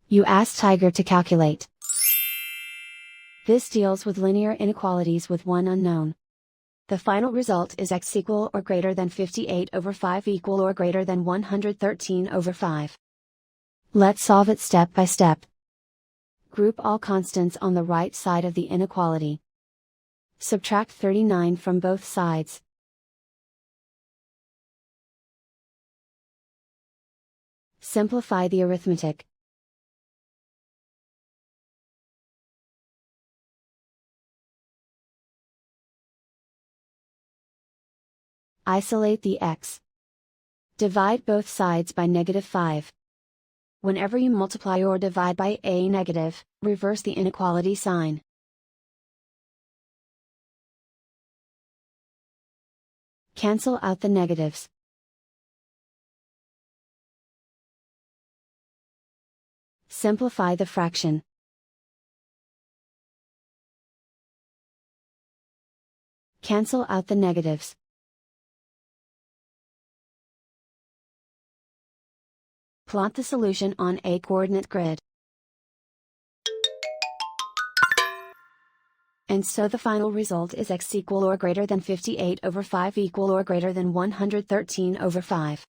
You ask Tiger to calculate. This deals with linear inequalities with one unknown. The final result is x equal or greater than 58 over 5 equal or greater than 113 over 5. Let's solve it step by step. Group all constants on the right side of the inequality. Subtract 39 from both sides. Simplify the arithmetic. Isolate the x. Divide both sides by -5. Whenever you multiply or divide by a negative, reverse the inequality sign. Cancel out the negatives. Simplify the fraction. Cancel out the negatives. Plot the solution on a coordinate grid. And so the final result is x equal or greater than 58 over 5 equal or greater than 113 over 5.